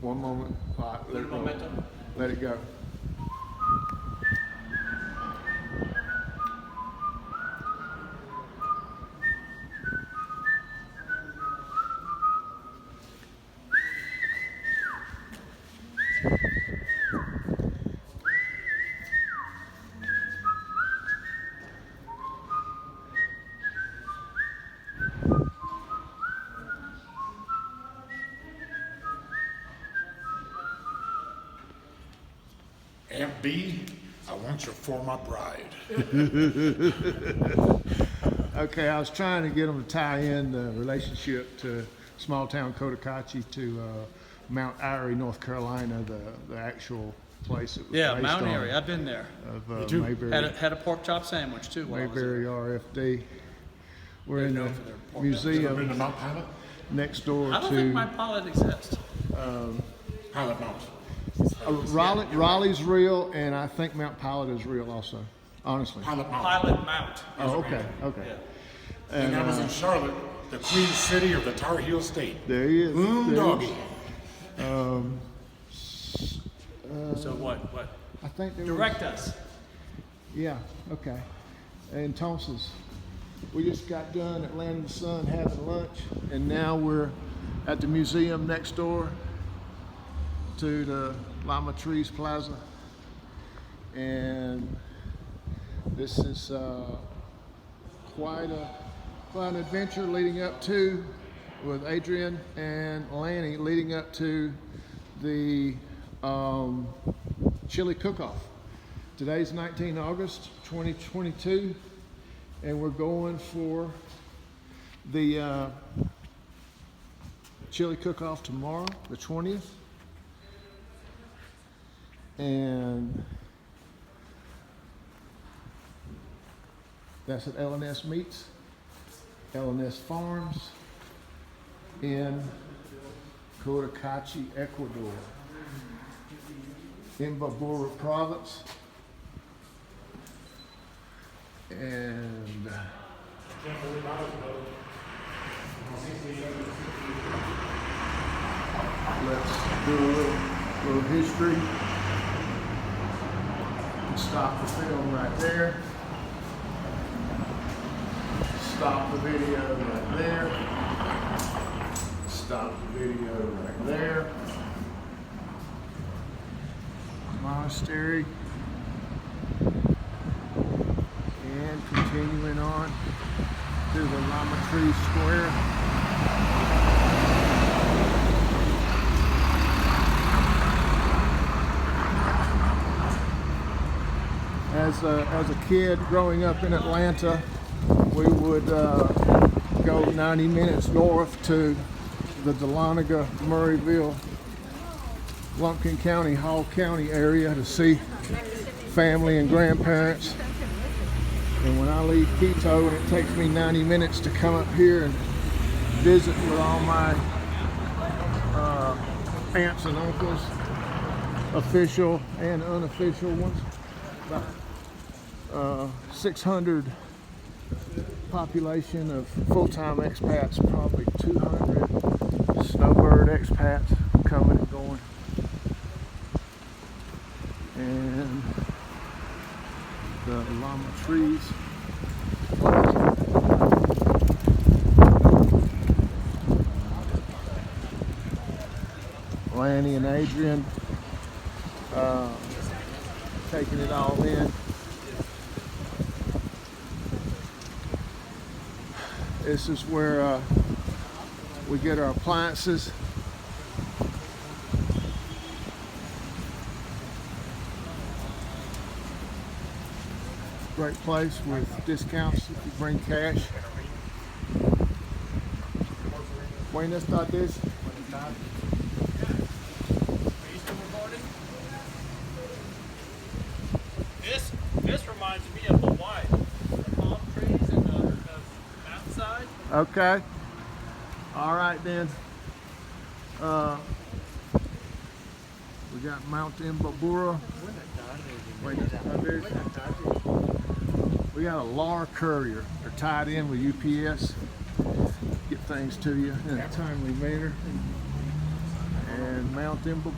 One moment. All right, let it go. Momentum. Let it go. Aunt B, I want you for my bride. Okay, I was trying to get them to tie in the relationship to small town Cotacachi to Mount Airy, North Carolina, the actual place it was Yeah, based Mount on, Airy. I've been there. of too. Mayberry, Had a pork chop sandwich too. While I was there. Mayberry RFD. We're in the Ever been to museum Mount Pilot? next door I don't think to my pilot exists. Pilot Mount. Raleigh's real, and I think Mount Pilot is real also, honestly. Pilot Mount. Pilot Mount. Oh, okay, okay. Yeah. And I was in Charlotte, the Queen City of the Tar Heel State. There he is. Doggy. So what? I think there Direct us. Yeah, okay. And Thompson's. We just got done at Land of the Sun having lunch, and now we're at the museum next door to the La Matriz Plaza. And this is quite an adventure leading up to, with Adrian and Lanny, leading up to the chili cook-off. Today's 19 August 2022, and we're going for the chili cook-off tomorrow, the 20th. And that's at L&S Meats, L&S Farms in Cotacachi, Ecuador, in Babura Province. And let's do a little history. Stop the film right there. Stop the video right there. Stop the video right there. Monastery. And continuing on to the La Matriz Square. As a kid growing up in Atlanta, we would go 90 minutes north to the Dahlonega, Murrayville, Lumpkin County, Hall County area to see family and grandparents. And when I leave Quito and it takes me 90 minutes to come up here and visit with all my aunts and uncles, official and unofficial ones, about 600 population of full-time expats, probably 200 snowbird expats coming and going. And the La Matriz Plaza. Lanny and Adrian taking it all in. This is where we get our appliances. Great place with discounts if you bring cash. Buenas tardes. This reminds me of Hawaii. The palm trees and the mountainside. Okay. All right then. We got Mount Imbabura. We got a LAR courier. They're tied in with UPS. Get things to you in a timely manner. and mount them baboons.